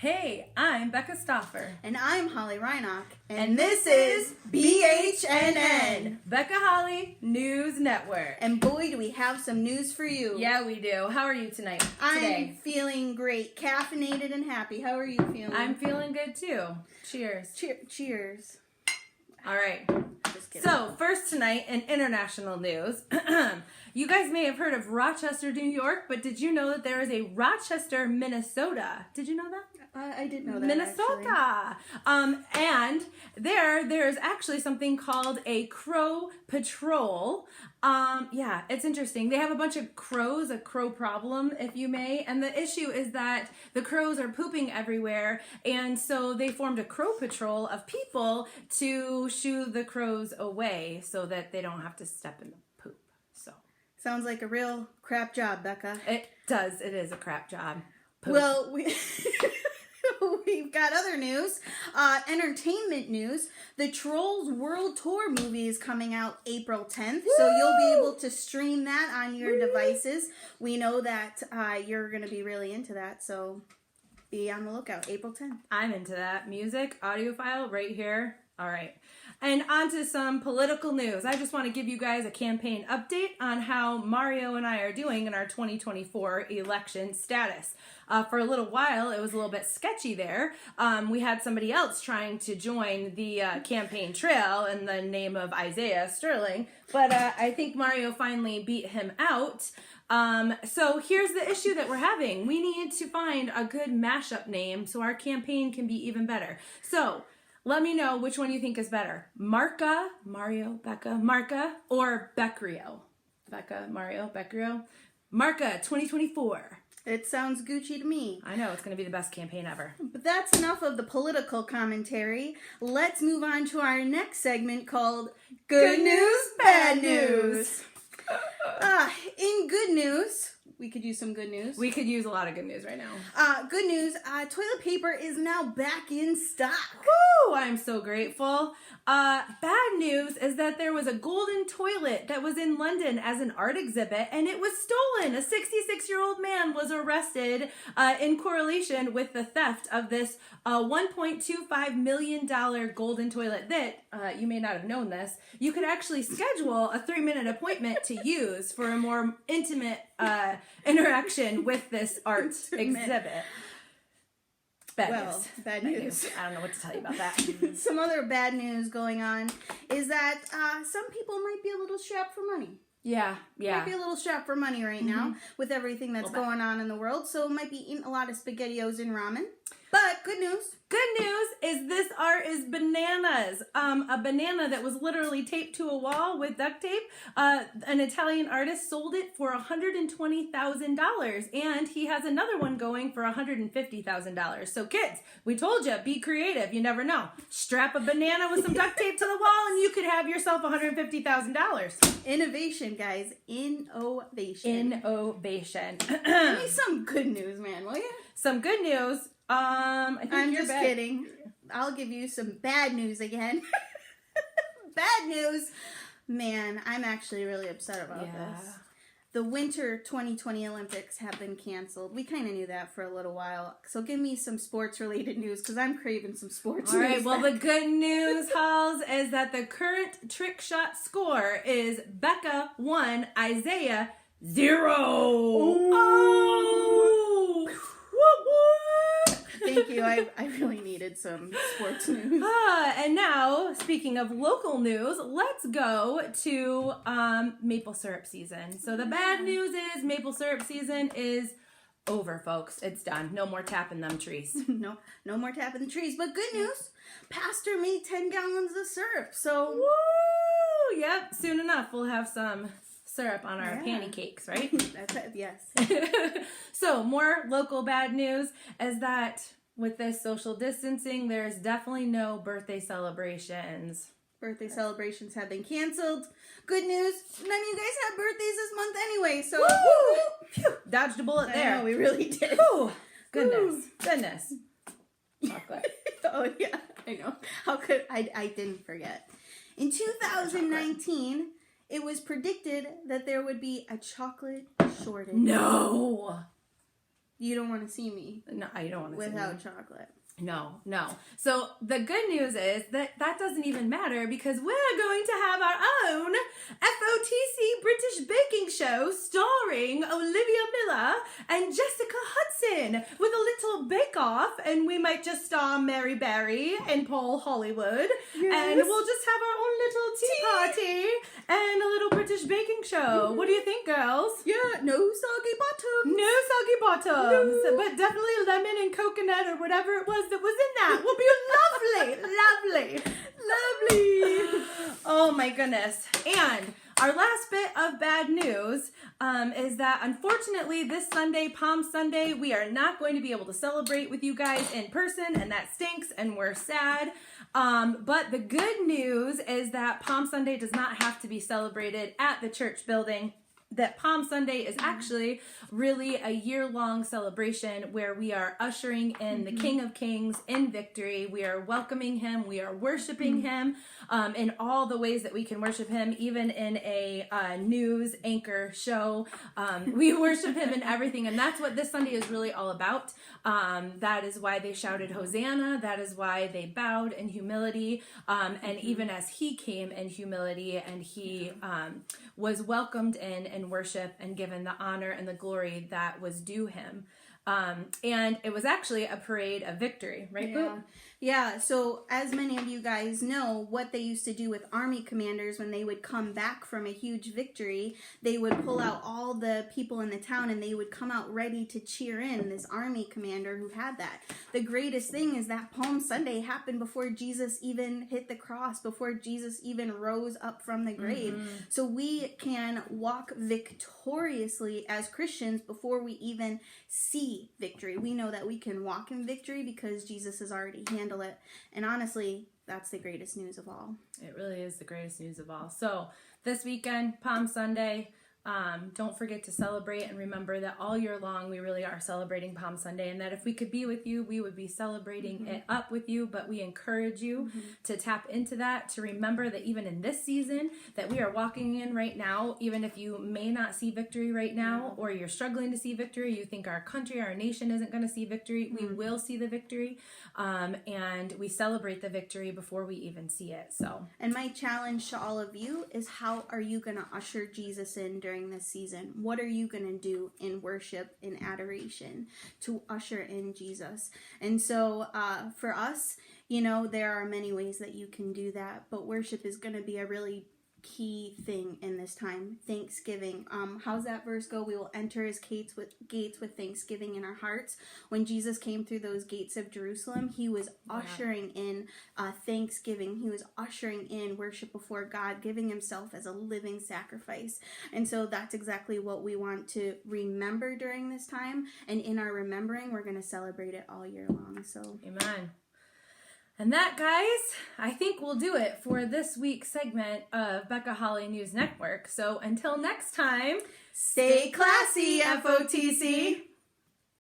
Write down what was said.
Hey, I'm Bekah Stoffer. And I'm Holly Reinach. And this is BHN, Bekah Holly News Network. And boy, do we have some news for you. Yeah, we do. How are you today? I'm feeling great, caffeinated and happy. How are you feeling? I'm feeling good too. Cheers. Cheers. All right. Just kidding. So, first tonight in international news. You guys may have heard of Rochester, New York, but did you know that there is a Rochester, Minnesota? Did you know that? I did know that. Minnesota. And there's actually something called a crow patrol. Yeah, it's interesting. They have a bunch of crows, a crow problem, if you may. And the issue is that the crows are pooping everywhere. And so they formed a crow patrol of people to shoo the crows away so that they don't have to step in the poop. So Sounds like a real crap job, Bekah. it does. It is a crap job. Poop. Well, we've got other news. Entertainment news. The Trolls World Tour movie is coming out April 10th, so you'll be able to stream that on your devices. We know that you're going to be really into that, so be on the lookout. April 10th. I'm into that. Music, audiophile, right here. All right. And on to some political news. I just want to give you guys a campaign update on how Mario and I are doing in our 2024 election status. For a little while, it was a little bit sketchy there. We had somebody else trying to join the campaign trail in the name of Isaiah Sterling, but I think Mario finally beat him out. So here's the issue that we're having. We need to find a good mashup name so our campaign can be even better. So let me know which one you think is better. Marca, Mario, Bekah, Marca, or Becrio? Bekah, Mario, Becrio? Marca 2024. It sounds Gucci to me. I know, it's going to be the best campaign ever. But that's enough of the political commentary. Let's move on to our next segment called Good News, Bad News. In good news, we could use some good news. We could use a lot of good news right now. Good news, toilet paper is now back in stock. Woo! I'm so grateful. Bad news is that there was a golden toilet that was in London as an art exhibit, and it was stolen. A 66-year-old man was arrested in correlation with the theft of this $1.25 million golden toilet that, you may not have known this, you could actually schedule a 3-minute appointment to use for a more intimate interaction with this art exhibit. Bad news. I don't know what to tell you about that. Some other bad news going on is that some people might be a little strapped for money. Yeah. Might be a little strapped for money right now with everything that's going on in the world. So might be eating a lot of SpaghettiOs and ramen. But good news. Good news is this art is bananas. A banana that was literally taped to a wall with duct tape. An Italian artist sold it for $120,000, and he has another one going for $150,000. So kids, we told you, be creative. You never know. Strap a banana with some duct tape to the wall, and you could have yourself $150,000. Innovation, guys. Innovation. Give me some good news, man, will you? Some good news. I'm just kidding. I'll give you some bad news again. Bad news. Man, I'm actually really upset about this. The Winter 2020 Olympics have been canceled. We kind of knew that for a little while. So give me some sports-related news because I'm craving some sports news. All right, well, the good news, Halls, is that the current trick shot score is Bekah 1, Isaiah 0. Oh! Thank you. I really needed some sports news. And now, speaking of local news, let's go to maple syrup season. So the bad news is maple syrup season is over, folks. It's done. No more tapping them trees. No more tapping the trees. But good news, Pastor made 10 gallons of syrup. So, woo! Yep, soon enough we'll have some syrup on our pancakes, right? That's it, yes. So, more local bad news is that with this social distancing, there's definitely no birthday celebrations. Birthday celebrations have been canceled. Good news, none of you guys have birthdays this month anyway, so woo! Phew, dodged a bullet there. I know, we really did. Whew. Goodness. Chocolate. Oh yeah, I know. How could I didn't forget. In 2019, it was predicted that there would be a chocolate shortage. No. You don't want to see me. No, I don't want to see me without chocolate. No. So the good news is that doesn't even matter because we're going to have our own FOTC British baking show starring Olivia Miller and Jessica Hudson with a little bake-off, and we might just star Mary Berry and Paul Hollywood, and we'll just have our own little tea party and a little British baking show. What do you think, girls? Yeah, no soggy bottoms. No soggy bottoms, but definitely lemon and coconut or whatever it was that was in that will be lovely. Oh my goodness. And our last bit of bad news is that unfortunately this Sunday, Palm Sunday, we are not going to be able to celebrate with you guys in person, and that stinks and we're sad. But the good news is that Palm Sunday does not have to be celebrated at the church building. That Palm Sunday is actually really a year-long celebration where we are ushering in the King of Kings in victory. We are welcoming him. We are worshiping him in all the ways that we can worship him, even in a news anchor show. We worship him in everything, and that's what this Sunday is really all about. That is why they shouted Hosanna. That is why they bowed in humility, and even as he came in humility and he was welcomed in worship and given the honor and the glory that was due him. And it was actually a parade of victory, right, Boo? Yeah, so as many of you guys know, what they used to do with army commanders when they would come back from a huge victory, they would pull out all the people in the town and they would come out ready to cheer in this army commander who had that. The greatest thing is that Palm Sunday happened before Jesus even hit the cross, before Jesus even rose up from the grave. So we can walk victoriously as Christians before we even see victory. We know that we can walk in victory because Jesus has already handled it. And honestly, that's the greatest news of all. It really is the greatest news of all. So this weekend, Palm Sunday, don't forget to celebrate and remember that all year long we really are celebrating Palm Sunday, and that if we could be with you, we would be celebrating it up with you. But we encourage you to tap into that, to remember that even in this season that we are walking in right now, even if you may not see victory right now, or you're struggling to see victory, you think our country, our nation isn't going to see victory, we will see the victory, and we celebrate the victory before we even see it. So, and my challenge to all of you is, how are you going to usher Jesus in during this season? What are you going to do in worship, in adoration, to usher in Jesus? And so for us, you know, there are many ways that you can do that, but worship is going to be a really key thing in this time. Thanksgiving. How's that verse go? We will enter his gates with thanksgiving in our hearts. When Jesus came through those gates of Jerusalem, he was ushering in thanksgiving. He was ushering in worship before God, giving himself as a living sacrifice. And so that's exactly what we want to remember during this time. And in our remembering, we're going to celebrate it all year long. So, amen. And that, guys, I think will do it for this week's segment of Bekah Holly News Network. So until next time, stay classy, FOTC.